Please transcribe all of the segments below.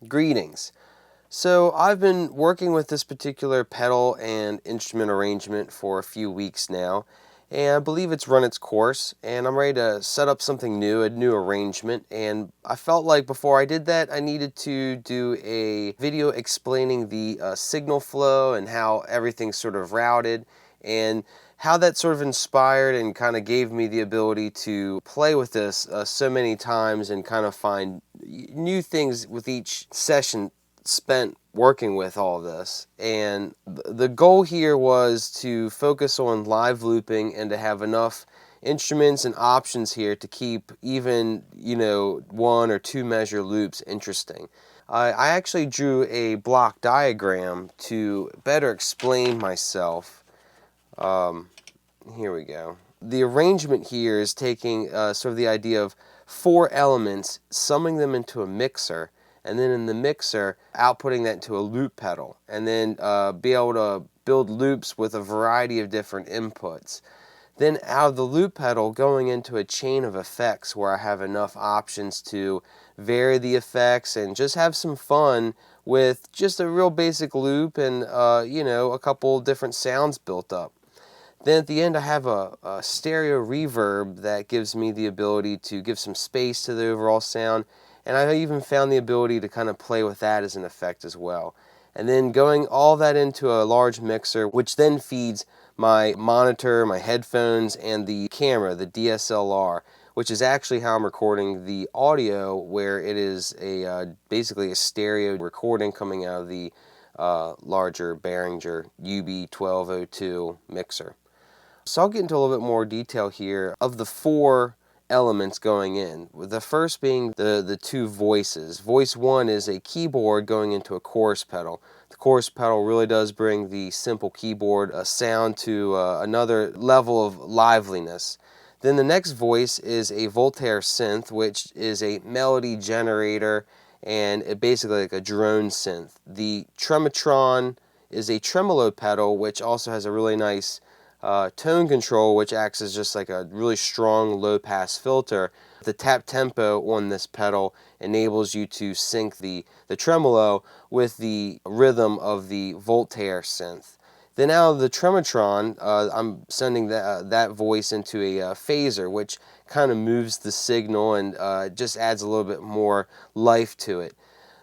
Greetings. So I've been working with this particular pedal and instrument arrangement for a few weeks now, and I believe it's run its course, and I'm ready to set up something new, a new arrangement, and I felt like before I did that I needed to do a video explaining the signal flow and how everything's sort of routed, and how that sort of inspired and kind of gave me the ability to play with this so many times and kind of find new things with each session spent working with all this. And the goal here was to focus on live looping and to have enough instruments and options here to keep even, one or two measure loops interesting. I actually drew a block diagram to better explain myself. Here we go. The arrangement here is taking sort of the idea of 4 elements, summing them into a mixer, and then in the mixer outputting that into a loop pedal, and then be able to build loops with a variety of different inputs. Then out of the loop pedal going into a chain of effects where I have enough options to vary the effects and just have some fun with just a real basic loop and a couple different sounds built up. Then at the end I have a stereo reverb that gives me the ability to give some space to the overall sound, and I even found the ability to kind of play with that as an effect as well. And then going all that into a large mixer, which then feeds my monitor, my headphones, and the camera, the DSLR, which is actually how I'm recording the audio, where it is basically a stereo recording coming out of the larger Behringer UB1202 mixer. So I'll get into a little bit more detail here of the 4 elements going in. The first being the 2 voices. Voice 1 is a keyboard going into a chorus pedal. The chorus pedal really does bring the simple keyboard sound to another level of liveliness. Then the next voice is a Voltaire synth, which is a melody generator and basically like a drone synth. The Tremotron is a tremolo pedal, which also has a really nice tone control, which acts as just like a really strong low-pass filter. The tap tempo on this pedal enables you to sync the tremolo with the rhythm of the Voltaire synth. Then out of the Tremotron, I'm sending that voice into a phaser, which kind of moves the signal and just adds a little bit more life to it.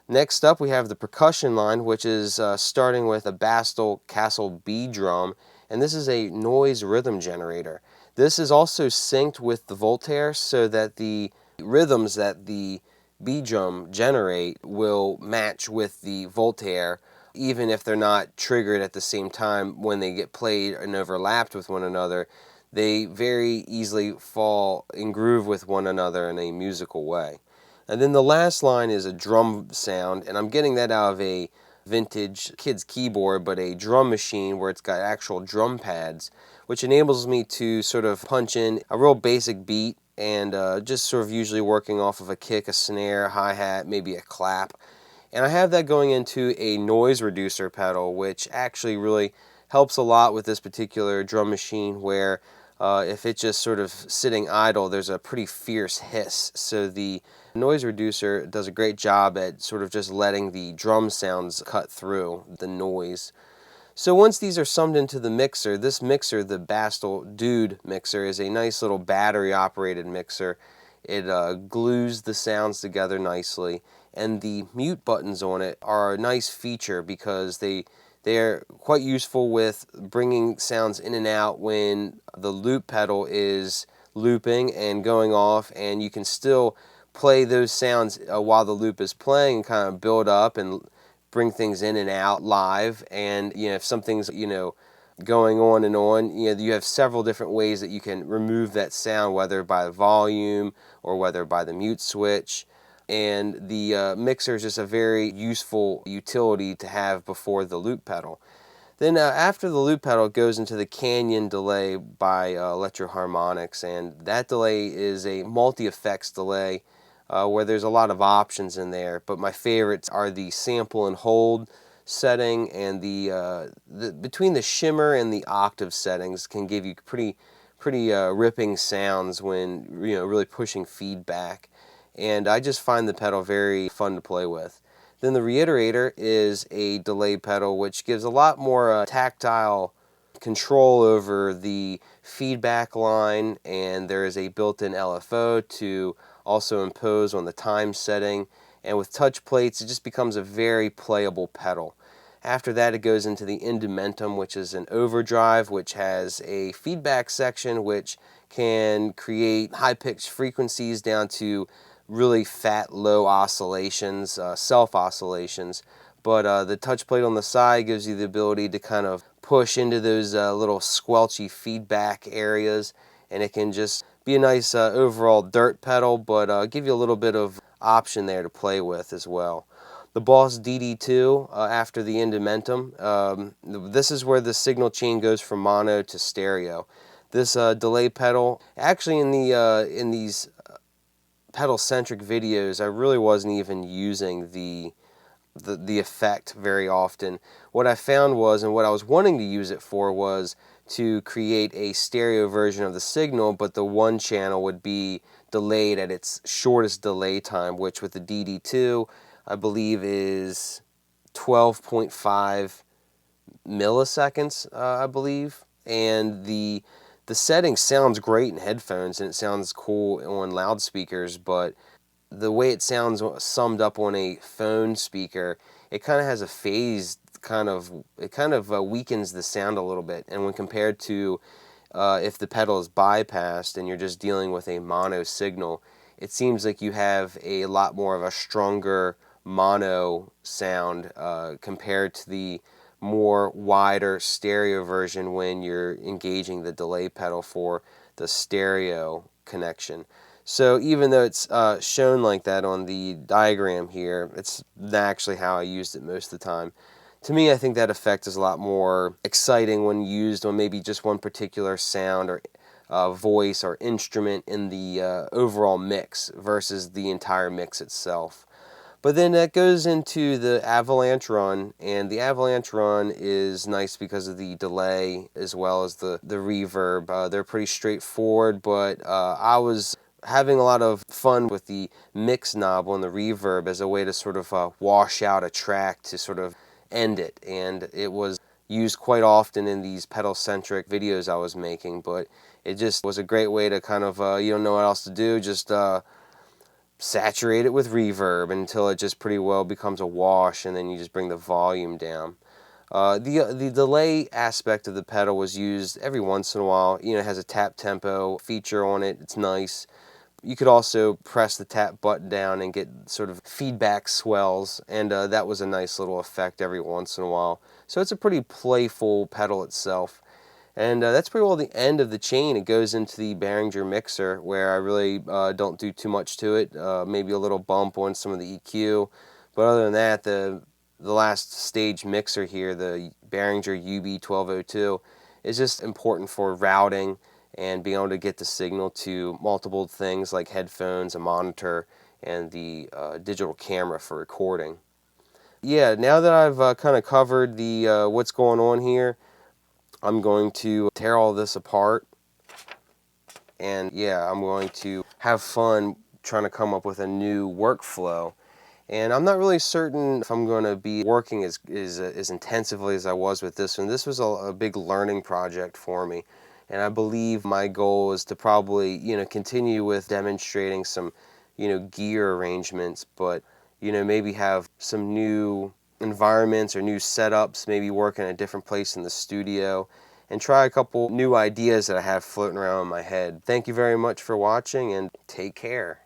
Next up we have the percussion line, which is starting with a Bastl Castle B drum, and this is a noise rhythm generator. This is also synced with the Voltaire so that the rhythms that the B drum generate will match with the Voltaire, even if they're not triggered at the same time when they get played and overlapped with one another. They very easily fall in groove with one another in a musical way. And then the last line is a drum sound, and I'm getting that out of a vintage kid's keyboard, but a drum machine where it's got actual drum pads, which enables me to sort of punch in a real basic beat and just sort of usually working off of a kick, a snare, a hi-hat, maybe a clap. And I have that going into a noise reducer pedal, which actually really helps a lot with this particular drum machine, where if it's just sort of sitting idle, there's a pretty fierce hiss. So the noise reducer does a great job at sort of just letting the drum sounds cut through the noise. So once these are summed into the mixer, this mixer, the Bastl DUDE mixer, is a nice little battery operated mixer. It glues the sounds together nicely, and the mute buttons on it are a nice feature because they're quite useful with bringing sounds in and out when the loop pedal is looping and going off, and you can still play those sounds while the loop is playing and kind of build up and bring things in and out live. And if something's going on and on, you have several different ways that you can remove that sound, whether by volume or whether by the mute switch. And the mixer is just a very useful utility to have before the loop pedal. Then after the loop pedal, it goes into the Canyon delay by Electro-Harmonix, and that delay is a multi-effects delay where there's a lot of options in there, but my favorites are the sample and hold setting, and the between the shimmer and the octave settings can give you pretty ripping sounds when really pushing feedback. And I just find the pedal very fun to play with. Then the reiterator is a delay pedal, which gives a lot more tactile control over the feedback line, and there is a built-in LFO to also impose on the time setting. And with touch plates, it just becomes a very playable pedal. After that, it goes into the INDUMENTUM, which is an overdrive, which has a feedback section which can create high-pitched frequencies down to really fat, low oscillations, self-oscillations. But the touch plate on the side gives you the ability to kind of push into those little squelchy feedback areas, and it can just be a nice overall dirt pedal, but give you a little bit of option there to play with as well. The Bastl DD-2 after the INDUMENTUM, this is where the signal chain goes from mono to stereo. This delay pedal, actually in these pedal-centric videos, I really wasn't even using the effect very often. What I found was, and what I was wanting to use it for, was to create a stereo version of the signal, but the one channel would be delayed at its shortest delay time, which with the DD2 I believe is 12.5 milliseconds, I believe. And the setting sounds great in headphones, and it sounds cool on loudspeakers, but the way it sounds summed up on a phone speaker, it kind of has a phased weakens the sound a little bit. And when compared to if the pedal is bypassed and you're just dealing with a mono signal, it seems like you have a lot more of a stronger mono sound compared to the more wider stereo version when you're engaging the delay pedal for the stereo connection. So even though it's shown like that on the diagram here, it's not actually how I used it most of the time. To me, I think that effect is a lot more exciting when used on maybe just one particular sound or voice or instrument in the overall mix versus the entire mix itself. But then that goes into the Avalanche run, and the Avalanche run is nice because of the delay as well as the reverb. They're pretty straightforward, but I was having a lot of fun with the mix knob on the reverb as a way to sort of wash out a track to sort of end it. And it was used quite often in these pedal-centric videos I was making, but it just was a great way to kind of, you don't know what else to do, just saturate it with reverb until it just pretty well becomes a wash, and then you just bring the volume down. The delay aspect of the pedal was used every once in a while. You know, it has a tap tempo feature on it. It's nice. You could also press the tap button down and get sort of feedback swells, and that was a nice little effect every once in a while. So it's a pretty playful pedal itself. And that's pretty well the end of the chain. It goes into the Behringer mixer, where I really don't do too much to it. Maybe a little bump on some of the EQ. But other than that, the last stage mixer here, the Behringer UB1202, is just important for routing and being able to get the signal to multiple things like headphones, a monitor, and the digital camera for recording. Yeah, now that I've kind of covered the what's going on here, I'm going to tear all this apart, and yeah, I'm going to have fun trying to come up with a new workflow. And I'm not really certain if I'm going to be working as intensively as I was with this one. This was a big learning project for me, and I believe my goal is to probably, you know, continue with demonstrating some, you know, gear arrangements, but, you know, maybe have some new environments or new setups, maybe work in a different place in the studio, and try a couple new ideas that I have floating around in my head. Thank you very much for watching, and take care.